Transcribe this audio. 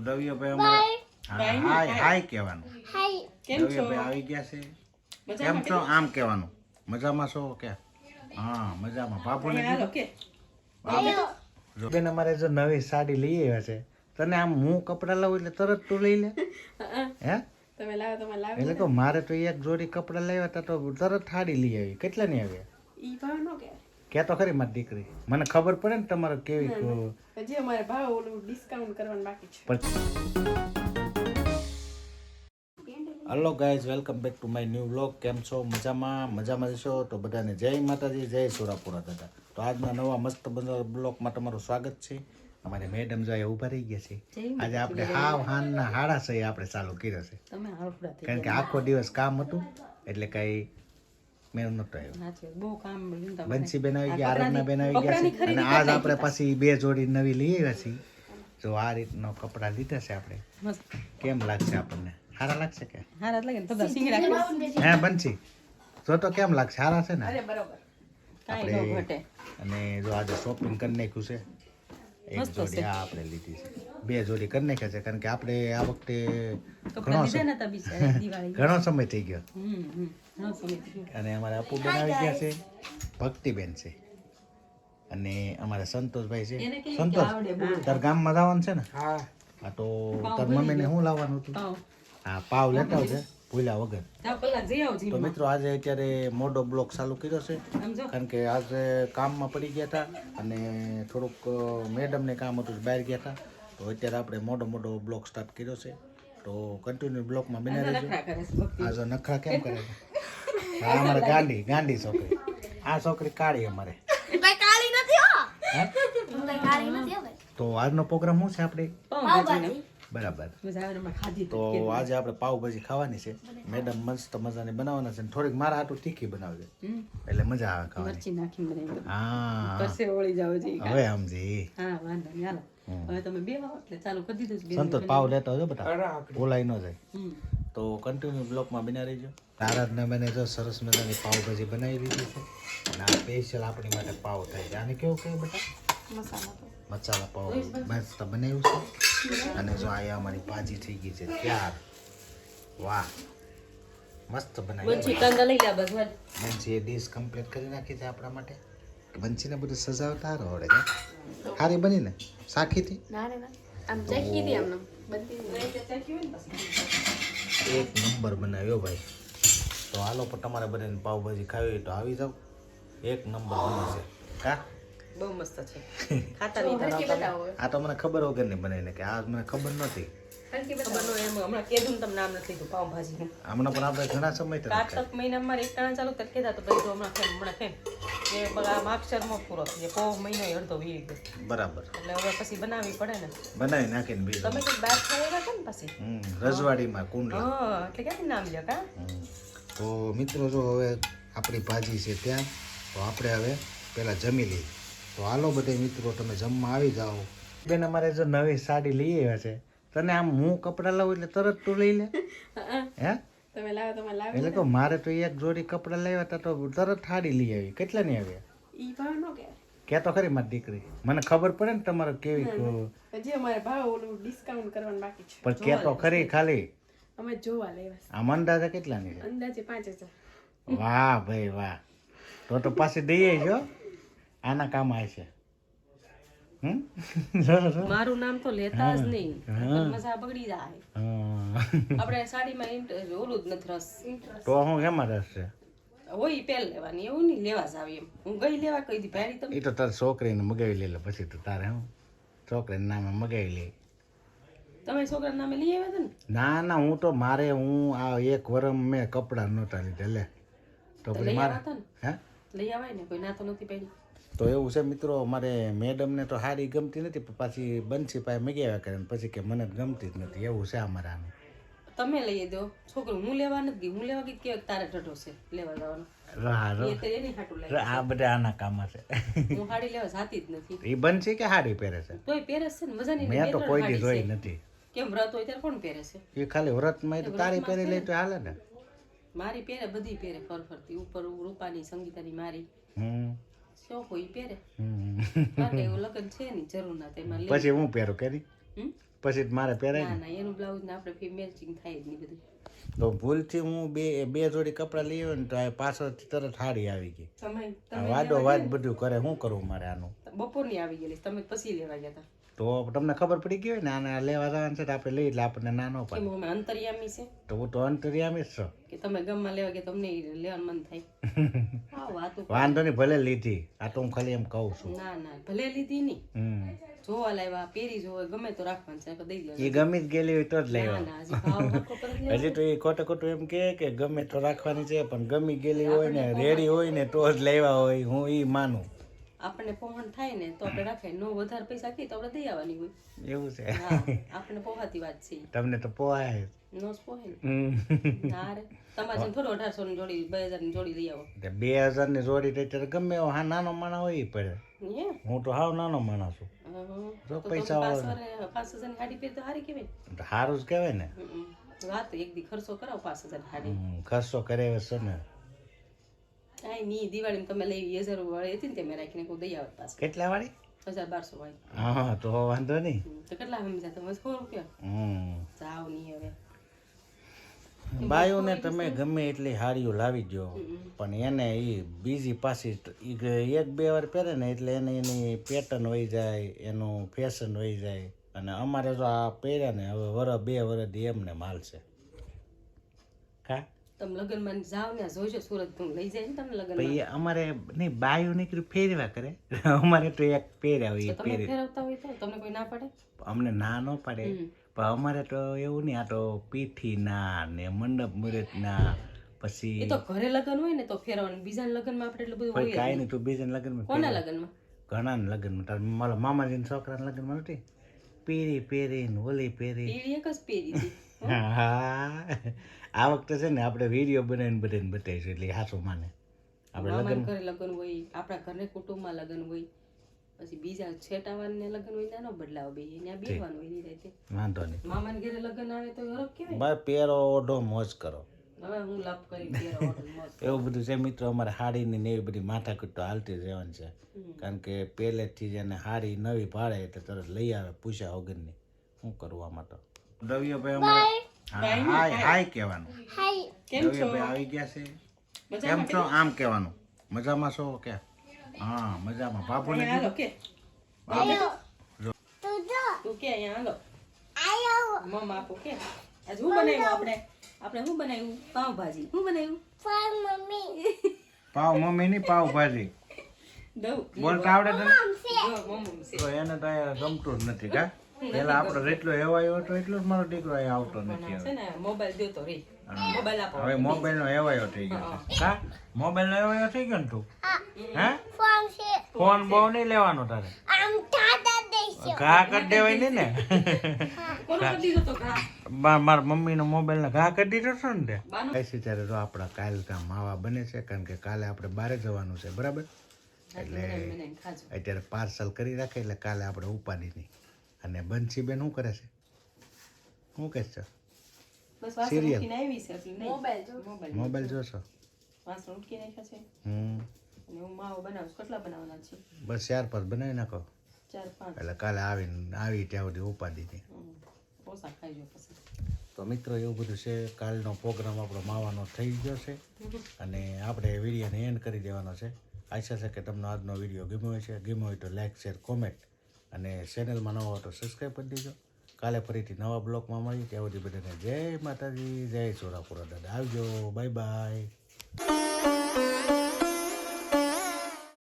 દ્રવ્યભાઈ અમારા હાય હાય કહેવાનું. દ્રવ્યભાઈ આવી ગયા છે. કેમ છો આમ કહેવાનું. મજામાં છો કે? હા મજામાં. બાપુને બેન અમારે જો નવી સાડી લઈ આવ્યા છે. તને આમ હું કપડાં લાવું એટલે તરત તું લઈ લે? હે તમે લાવો તમે લાવો એટલે તો મારે તો એક જોડી કપડાં લાવ્યા હતા તો તરત સાડી લઈ આવી. કેટલા ની આવ્યા? ઈ ભાવ નો કે કે તો ખરી મારી દીકરી, મને ખબર પડે ને તમારે કેવી હજી અમારે ભાવ ઓલું ડિસ્કાઉન્ટ કરવાનું બાકી છે. Hello guys, welcome back to my new vlog. કેમ છો? મજામાં છો? તો બધાને જય માતાજી, જય સોરાપુરા દાદા. તો આજના નવા મસ્ત બ્લોગમાં તમારું સ્વાગત છે. અમારે મેડમ જો ઊભા રહી ગયા છે. આજે આપણે હાંજના 6:30 આપણે ચાલુ કર્યો છે, કારણ કે આખો દિવસ કામ હતું એટલે કઈ મેળ નતો આવ્યો. બંસીબેન આવી ગયા, આરાધનાબેન આવી ગયા છે, અને આજ આપણે પાછી 2 જોડી નવી લઈ આવ્યા છીએ. જો આ રીતનો કપડા લીધા છે આપણે. કેમ લાગશે આપણને? સારા લાગશે કે? હારા લાગે તો સિંગડા હે બંસી, જો તો કેમ લાગશે? સારા છે ને? અરે બરોબર કાઈ નો ઘટે. અને જો આજે શોપિંગ કરી નાખ્યું છે. એક જોડી આ આપણે લીધી છે, 2 જોડી કરી નાખ્યા છે, કારણ કે આપણે આ વખતે ઘણો સમય થઈ ગયો. અને અમારા અપુબેન આવી ગયા છે, ભક્તિબેન છે, અને અમારા સંતોષભાઈ છે. સંતોષ, તાર ગામમાં જવાનું છે ને? હા. તો તાર મમ્મીને શું લાવવાનું હતું? હા, પાવ લેતા આવજે ભૂલ્યા વગર. તો મિત્રો આજે અત્યારે મોટો બ્લોગ ચાલુ કર્યો છે, કારણ કે આજે કામમાં પડી ગયા હતા અને થોડુંક મેડમને કામ હતું, બહાર ગયા હતા. તો અત્યારે આપણે મોટો બ્લોગ સ્ટાર્ટ કર્યો છે. તો કન્ટિન્યુ બ્લોગમાં બને રહેજો. આ જો નખરા કેમ કરે છે? આ અમારે ગાંડી છોકરી. આ છોકરી કાળી અમારે. તો આજનો પ્રોગ્રામ શું છે આપણે? બરાબર. તો આજે આપણે પાવભાજી ખાવાની છે. મેડમ મસ્ત મજાની બનાવવાના છે, થોડીક મારા હાટું તીખી બનાવજે, એટલે મજા આવે ખાવાની. હા હવે સમજી. સંતોષ પાવ લેતા આવજો બેટા, બોલાઈ ન જાય. તો કન્ટિન્યુ બ્લોકમાં બના રહીજો. આરાધના મેને જો સરસ મજાની પાવભાજી બનાવી દીધી છે, અને આ સ્પેશિયલ આપણી માટે પાવ થાય છે. આને કેવું કહે બેટા? મસાલા પાવ મસ્ત બનાવ્યું છે. અને જો આ અમારી ભાજી થઈ ગઈ છે તૈયાર. વાહ, મસ્ત બનાવી. બંસી એ ડીશ કમ્પ્લીટ કરી નાખી છે આપણા માટે. બંસીને બધું સજાવતા આવડે છે. સારી બની ને? સાખીથી એક નંબર બનાવ્યો ભાઈ. તો હાલો, પણ તમારે બધાને પાવભાજી ખાવી હોય તો આવી જાવ. એક નંબર બને છે. કા બહુ મસ્ત છે. ખાતા નહીં આ તો મને ખબર વગર નહીં બનાવીને, કે આ મને ખબર નથી. હમણાં કેદું તમને નામ નથી લીધું પાવભાજી. હમણાં પણ આપણે ઘણા સમય કાર્તક મહિનામાં એક ટાણા ચાલુ તક કહેતા તો બધું હમણાં કેમ એ બધા માક્ષરમાં પૂરો થઈ જાય. પોહ મહિનો અડધો વીર ગયો. બરાબર. એટલે હવે પછી બનાવવી પડે ને. બનાવી નાખીને બીજું તમે કંઈક બહાર ખાવા હતા ને પછી રજવાડીમાં કુંડલા. હા, એટલે ક્યાંથી નામ લ્યો કા? તો મિત્રો જો હવે આપણી ભાજી છે ત્યાં, તો આપણે હવે પહેલા જમી લઈએ. તો હાલો બધા મિત્રો, તમે જમવા આવી જાઓ. બેન અમારે જો નવી સાડી લઈ આવ્યા છે. તને આમ હું કપડાં લાવું એટલે તરત તું લઈ લે? હે તમે લાવો તમે લાવો એટલે તો મારે તો એક જોડી કપડાં લાવ્યા હતા તો તરત સાડી લઈ આવી. કેટલા ની આવ્યા? ઈ ભાવ નો કે તો ખરી મારી દીકરી, મને ખબર પડે ને તમારે કેવી. હજી અમારે ભાવ ઓલું ડિસ્કાઉન્ટ કરવાનું બાકી છે, પણ કે તો ખરી ખાલી. અમે જોવા લેવા. આમ અંદાજે કેટલાની છે? અંદાજે 5000. વાહ ભાઈ વાહ, તો પાછી દઈએ જો, આના કામ આવશે. મારું નામ તો લેતા જ નહીં, મજા બગડી જાય. આપણે સાડીમાં ઓલું જ નથી રસ. તો હું કેમાં રસ છે? હોય પહેલ લેવાની, એવું નહીં લેવા જ આવી. એમ હું ગઈ લેવા કહી દી ભાઈ તમે. એ તો તારે છોકરીને મગાવી લે, પછી તો તારે હું છોકરીને નામે મગાવી લે. તમે છોકરા નામે લઈ આવ્યા હતા ના હું તો મારે આ 1 વર્ષ મેં કપડાં નહોતા લીધા લે. તો પછી મારે હે લઈ આવાય ને, કોઈ ના તો નથી પડી. તો એવું છે મિત્રો, અમારે મેડમને તો સારી ગમતી નથી, પાછી બંસી પાસે મગાવ્યા કરે, પછી કે મને ગમતી જ નથી. એવું છે અમારે આનું. તમે લઈ દો છોકરું, હું લેવા નથી ગઈ. હું લેવા ગઈ કે તારે ઢઢો છે લેવા જવાનો. આ બધા આના કામ છે. હું સાડી લેવા જાતી જ નથી. એ બંસી કે સાડી પહેરે છે? તોય પહેરે છે ને, મજાની. મેં તો કોઈ દી જોઈ નથી. કેમ વ્રત હોય ત્યારે કોણ પહેરે છે? એ ખાલી વ્રતમાં તો તારી પહેરી લે તો હાલે ને. મારી પહેરે, બધી પહેરે, ફરફરતી ઉપર રૂપાની સંગીતાની મારી શોખ હોય પહેરે. એવું લગ્ન છે ની જરૂર ના. તેમાં પછી હું પહેરું કરી પછી મારે પહેરાય ના ના એનું બ્લાઉઝ ને આપણે મેચિંગ થાય જ નહીં બધું. તો ભૂલથી હું બે જોડી કપડાં લઈ આવ્યો ને તો આ પાછળથી તરત હાડી આવી ગઈ. વાડો વાત બધું કરે, શું કરવું મારે આનું? બપોરની આવી ગયેલી, તમે પછી લેવા ગયા હતા તો તમને ખબર પડી ગઈ હોય ને આને લેવા જવાનું છે તો આપણે લઈ એટલે આપણને ના ન પડે. અમે અંતરિયામી છે તો હું તો અંતરિયામી જ છું કે તમે ગમમાં લેવા ગયા તમને લેવાનું મન થાય. હા વાતો વાંધો નહીં, ભલે લીધી, આ તો હું ખાલી એમ કહું છું. ના ના ભલે લીધી નહીં, જોવા લાવ્યા પહેરી જોવા ગમે તો રાખવાનું છે, દઈ દેવાનું. એ ગમી જ ગયેલી હોય તો જ ના લેવા. ના હજી ભાવ હરખો કરી લેવાનો. હજી તો એ ખોટું ખોટું એમ કે ગમે તો રાખવાની છે, પણ ગમી ગયેલી હોય ને રેડી હોય ને તો જ લેવા હોય, હું એ માનું. આપણને પહોંચ થાય ને તો આપણે રાખાય, નો વધારે પૈસા કહીએ તો આપણે દઈ આવવાની હોય. એવું છે? હા આપણને પોહાતી વાત છે. તમને તો પોહાય નો પોહે ના રે તમારે જેમ થોડો 1800 ની જોડી 2000 ની જોડી લઈ આવો. 2000 ની જોડી તો અત્યારે ગમે એવો હા નાનો માણસ હોય ઈ પડે. હું તો હાવ નાનો માણસ છું. જો પૈસા વાળો 5000 ની હાડી પહેર તો સારી કહેવાય. સારું જ કહેવાય ને. વાત એક દી ખર્ચો કરાવો 5000 હાડી. ખર્ચો કરે છે ને. આઈ ની દિવાળી તમે લઈ 1000 વાળી હતી ને તે મેં રાખીને કોઈ દઈ આવત પાસ. કેટલા વાળી? 1200 વાળી. હા તો વાંધો નહીં. તો કેટલા સમજ્યા તમે? 100 રૂપિયા. જાવ નહીં હવે. બાયોને તમે ગમે એટલી હાડીઓ લાવી દો પણ એને એ બીજી પાછી એક બે વાર પહેરે ને એટલે એને એની પેટર્ન વહી જાય, એનું ફેશન વહી જાય. અને અમારે જો આ પહેર્યા ને હવે વરસ 2 વર્ષથી એમને માલ છે. કા તમે લગ્નમાં જાવ ને જોઈજો સુરત હું લઈ જાય ને તમને લગ્નમાં. પછી અમારે નહીં બાયો નીકળી ફેરવા કરે, અમારે તો એક પહેર્યા હોય તમે ફેરવતા હોય તો તમને કોઈ ના પડે? અમને ના ન પડે પણ અમારે તો એવું નહીં, આ તો પીઠી ના ને મંડપ મુહૂર્ત ના પછી એ તો ઘરે લગ્ન હોય ને તો ફેરવાનું, બીજાના લગ્નમાં આપણે એટલું બધું હોય કાંઈ નહીં. તું બીજાના લગ્નમાં કોના લગ્નમાં? ઘણાના લગ્નમાં મારા મામાજીના છોકરાના લગ્નમાં નથી પીરી પહેરીને ઓલી પહેરી. પીળી એક જ પહેરી હતી. હા આ વખતે છે ને આપણે વિડીયો બનાવીને બધાને બતાવીશું એટલે હાચું માને. આપણે લગ્ન ઘરે લગ્ન હોય, આપણા ઘરે કુટુંબમાં લગ્ન હોય, પછી બીજા છેટાવાને લગ્ન હોય ના બદલાવ બે એને બેવાનું હોય ની રીતે. વાંધો નહીં. મામાને ઘરે લગ્ન આવે તો હરખ કેવાય. બસ પહેરો ઓઢો મોજ કરો. હવે હું લપ કરી પહેરો મોજ. એવું બધું છે મિત્રો, અમારે હાડીની ને એવી બધી માથાકૂટ તો હાલતી જ રહેવાની છે. કારણ કે પહેલેથી જ એને હાડી નવી ભાડે એટલે તરત લઈ આવે પૂછ્યા વગરની. શું કરવું આમાં તો. દ્રવ્યભાઈ અમારે હાય કહેવાનું. દ્રવ્યભાઈ આવી ગયા છે. કેમ છો આમ કહેવાનું. મજામાં છો કે? હા મજામાં. બાપુને હાલો કે તું કે અહીંયા હાલો મમ્મા આપો કે આજ હું બનાવ્યું આપણે શું બનાવ્યું? પાવભાજી. શું બનાવ્યું? પાવ મમ્મી ની પાવ ભાજી દઉં બોલતા આવડે તને? જો મમ્મી છે તો એને તો અહીંયા ગમતું જ નથી. કા પેલા આપણો જેટલો એવાયો હતો એટલો જ મારો દીકરો અહીંયા આવતો નથી છે ને મોબાઈલ દેતો રે. મોબાઈલ આપો. હવે મોબાઈલ નો એવાયો થઈ ગયો છે. કા મોબાઈલ નો એવાયો થઈ ગયો ને તું? હે ફોન બહુ નહીં લેવાનો તારે. ઘા કરી દેવાય નહીં ને. કોનો કરી દીધો તો ઘા? મારા મમ્મી નો મોબાઈલ ને ઘા કરી દીધો છો ને તે. ત્યારે તો આપણા કાલ કામ માવા બને છે કારણ કે કાલે આપણે બહાર જવાનું છે બરાબર. એટલે અત્યારે પાર્સલ કરી રાખે એટલે કાલે આપણે ઉપાડી નહીં. અને બંસી બેન શું કરે છે? શું કહે છે? બસ વાસણ ઉઠીને આવી છે એટલે નહીં. મોબાઈલ જોશો? વાસણ ઉઠી નાખ્યા છે અને હું માવો બનાવું. કેટલા બનાવવાના છે? બસ 4-5 બનાવી નાખો 4-5 એટલે કાલે આવી ત્યાં સુધી ઉપાડી નહીં. ઓછા ખાઈજો પછી. તો મિત્રો એવું બધું છે. કાલનો પ્રોગ્રામ આપણો માવાનો થઈ ગયો છે અને આપણે વિડીયોને એન્ડ કરી દેવાનો છે. આશા છે કે તમને આજનો વિડીયો ગમ્યો હોય છે. ગમ્યો હોય તો લાઈક શેર કોમેન્ટ અને ચેનલમાં નવો હોય તો સબસ્ક્રાઈબ કરી દેજો. કાલે ફરીથી નવા બ્લોગમાં મળીએ ત્યાં સુધી બધાને જય માતાજી, જય સોરાપુરા દાદા. આવજો, બાય બાય.